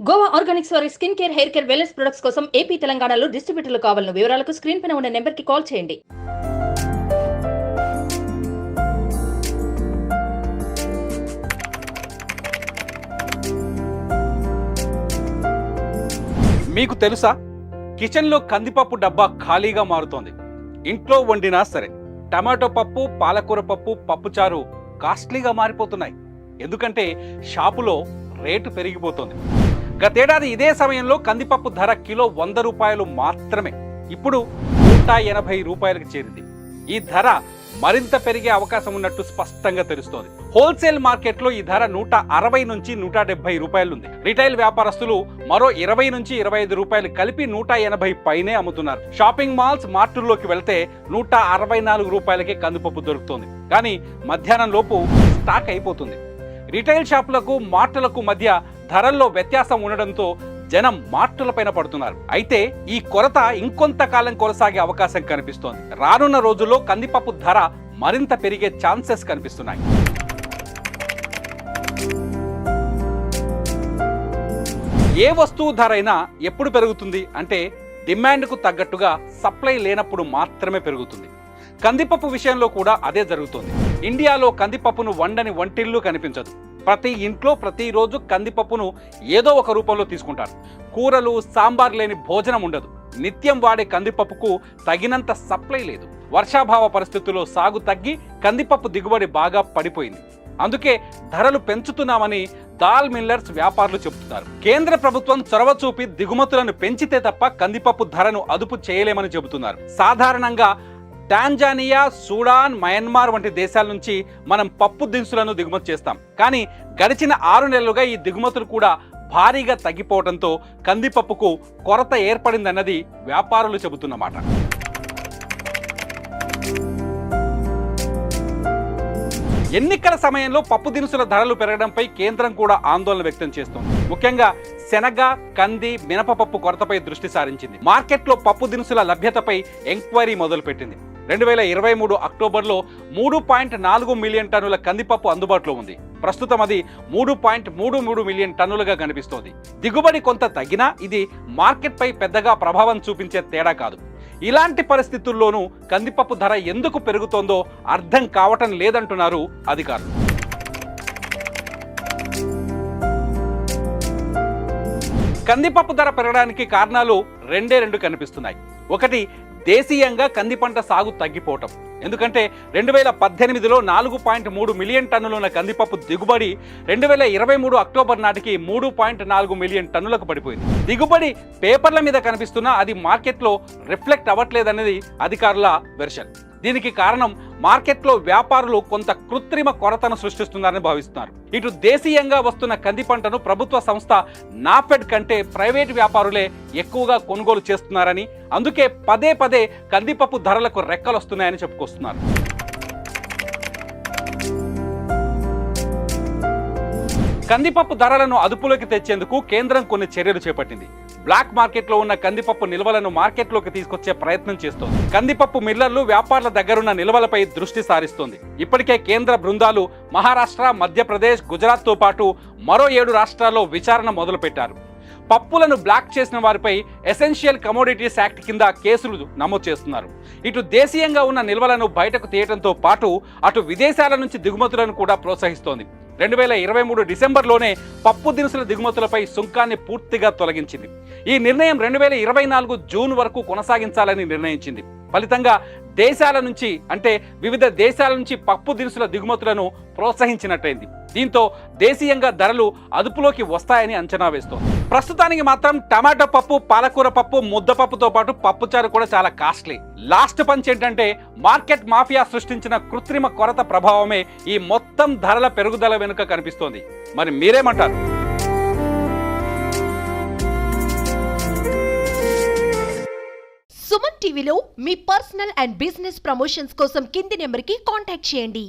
Goa Organics వారి skin care, hair care, wellness products కోసం AP, తెలంగాణలో డిస్ట్రిబ్యూటర్లు కావాలను వివరాలకు స్క్రీన్ పైన ఉన్న నెంబర్కి కాల్ చేయండి. మీకు తెలుసా, కిచెన్లో కందిపప్పు డబ్బా ఖాళీగా మారుతోంది. ఇంట్లో వండినా సరే టమాటో పప్పు, పాలకూర పప్పు, పప్పుచారు కాస్ట్లీగా మారిపోతున్నాయి. ఎందుకంటే షాపులో రేటు పెరిగిపోతుంది. గతేడాది ఇదే సమయంలో కందిపప్పు ధర కిలో 100 రూపాయలు మాత్రమే. ఇప్పుడు 180 రూపాయలకు చేరింది. ఈ ధర మరింత పెరిగే అవకాశం ఉన్నట్టు స్పష్టంగా తెలుస్తోంది. హోల్సేల్ మార్కెట్లో ఈ ధర 160 నుంచి 170 రూపాయలుంది. రిటైల్ వ్యాపారస్తులు మరో 20 నుంచి 25 రూపాయలు కలిపి 180 పైనే అమ్ముతున్నారు. షాపింగ్ మాల్స్, మార్టుల్లోకి వెళ్తే 164 రూపాయలకే కందిపప్పు దొరుకుతోంది. కానీ మధ్యాహ్నం లోపు స్టాక్ అయిపోతుంది. రిటైల్ షాపులకు, మార్టులకు మధ్య ధరల్లో వ్యత్యాసం ఉండడంతో జనం మార్టులపైన పడుతున్నారు. అయితే ఈ కొరత ఇంకొంతకాలం కొనసాగే అవకాశం కనిపిస్తోంది. రానున్న రోజుల్లో కందిపప్పు ధర మరింత పెరిగే ఛాన్సెస్ కనిపిస్తున్నాయి. ఏ వస్తువు ధర అయినా ఎప్పుడు పెరుగుతుంది అంటే డిమాండ్కు తగ్గట్టుగా సప్లై లేనప్పుడు మాత్రమే పెరుగుతుంది. కందిపప్పు విషయంలో కూడా అదే జరుగుతుంది. ఇండియాలో కందిపప్పును వండని వంటిల్లు కనిపించదు. ప్రతి ఇంట్లో ప్రతిరోజు కందిపప్పును ఏదో ఒక రూపంలో తీసుకుంటారు. కూరలు, సాంబార్ లేని భోజనం ఉండదు. నిత్యం వాడే కందిపప్పుకు తగినంత సప్లై లేదు. వర్షాభావ పరిస్థితుల్లో సాగు తగ్గి కందిపప్పు దిగుబడి బాగా పడిపోయింది. అందుకే ధరలు పెంచుతున్నామని దాల్ మిల్లర్స్ వ్యాపారులు చెబుతున్నారు. కేంద్ర ప్రభుత్వం చొరవ చూపి దిగుమతులను పెంచితే తప్ప కందిపప్పు ధరను అదుపు చేయలేమని చెబుతున్నారు. సాధారణంగా టాంజానియా, సూడాన్, మయన్మార్ వంటి దేశాల నుంచి మనం పప్పు దినుసులను దిగుమతి చేస్తాం. కానీ గడిచిన 6 నెలలుగా ఈ దిగుమతులు కూడా భారీగా తగ్గిపోవడంతో కందిపప్పుకు కొరత ఏర్పడిందన్నది వ్యాపారులు చెబుతున్నమాట. ఎన్నికల సమయంలో పప్పు దినుసుల ధరలు పెరగడంపై కేంద్రం కూడా ఆందోళన వ్యక్తం చేస్తోంది. ముఖ్యంగా శనగ, కంది, మినపపప్పు కొరతపై దృష్టి సారించింది. మార్కెట్లో పప్పు దినుసుల లభ్యతపై ఎంక్వైరీ మొదలుపెట్టింది. 2023 అక్టోబర్లో 3.4 మిలియన్ టన్నుల కందిపప్పు అందుబాటులో ఉంది. ప్రస్తుతం అది 3.33 మిలియన్ టన్నులుగా కనిపిస్తోంది. దిగుబడి కొంత తగ్గినా ఇది మార్కెట్పై పెద్దగా ప్రభావం చూపించే తేడా కాదు. ఇలాంటి పరిస్థితుల్లోనూ కందిపప్పు ధర ఎందుకు పెరుగుతోందో అర్థం కావటం లేదంటున్నారు అధికారులు. కందిపప్పు ధర పెరగడానికి కారణాలు రెండు కనిపిస్తున్నాయి. ఒకటి, దేశీయంగా కంది పంట సాగు తగ్గిపోవటం. ఎందుకంటే 2018లో 4.3 మిలియన్ టన్నులున్న కందిపప్పు దిగుబడి 2023 అక్టోబర్ నాటికి 3.4 మిలియన్ టన్నులకు పడిపోయింది. దిగుబడి పేపర్ల మీద కనిపిస్తున్నా అది మార్కెట్లో రిఫ్లెక్ట్ అవ్వట్లేదనేది అధికారుల వెర్షన్. దీనికి కారణం మార్కెట్లో వ్యాపారులు కొంత కృత్రిమ కొరతను సృష్టిస్తున్నారని భావిస్తున్నారు. ఇటు దేశీయంగా వస్తున్న కంది పంటను ప్రభుత్వ సంస్థ నాఫెడ్ కంటే ప్రైవేటు వ్యాపారులే ఎక్కువగా కొనుగోలు చేస్తున్నారని, అందుకే పదే పదే కందిపప్పు ధరలకు రెక్కలొస్తున్నాయని చెప్పుకొస్తున్నారు. కందిపప్పు ధరలను అదుపులోకి తెచ్చేందుకు కేంద్రం కొన్ని చర్యలు చేపట్టింది. బ్లాక్ మార్కెట్లో ఉన్న కందిపప్పు నిల్వలను మార్కెట్లోకి తీసుకొచ్చే ప్రయత్నం చేస్తోంది. కందిపప్పు మిల్లర్లు, వ్యాపారుల దగ్గరున్న నిల్వలపై దృష్టి సారిస్తోంది. ఇప్పటికే కేంద్ర బృందాలు మహారాష్ట్ర, మధ్యప్రదేశ్, గుజరాత్తో పాటు మరో 7 రాష్ట్రాల్లో విచారణ మొదలుపెట్టారు. పప్పులను బ్లాక్ చేసిన వారిపై ఎసెన్షియల్ కమోడిటీస్ యాక్ట్ కింద కేసులు నమోదు చేస్తున్నారు. ఇటు దేశీయంగా ఉన్న నిల్వలను బయటకు తీయడంతో పాటు అటు విదేశాల నుంచి దిగుమతులను కూడా ప్రోత్సహిస్తోంది. 2023 డిసెంబర్లోనే పప్పు దినుసుల దిగుమతులపై సుంకాన్ని పూర్తిగా తొలగించింది. ఈ నిర్ణయం 2024 జూన్ వరకు కొనసాగించాలని నిర్ణయించింది. ఫలితంగా దేశాల నుంచి అంటే వివిధ దేశాల నుంచి పప్పు దినుసుల దిగుమతులను ప్రోత్సహించినట్టయింది. దీంతో దేశీయంగా ధరలు అదుపులోకి వస్తాయని అంచనా వేస్తోంది. ప్రస్తుతానికి మాత్రం టమాటో పప్పు, పాలకూర పప్పు, ముద్దపప్పుతో పాటు పప్పుచారు కూడా చాలా కాస్ట్లీ. లాస్ట్ పంచ్ ఏంటంటే మార్కెట్ మాఫియా సృష్టించిన కృత్రిమ కొరత ప్రభావమే ఈ మొత్తం ధరల పెరుగుదల వెనుక కనిపిస్తోంది. మరి మీరేమంటారు? సుమన్ టీవీలో మీ పర్సనల్ అండ్ బిజినెస్ ప్రమోషన్స్ కోసం కింది నెంబర్కి కాంటాక్ట్ చేయండి.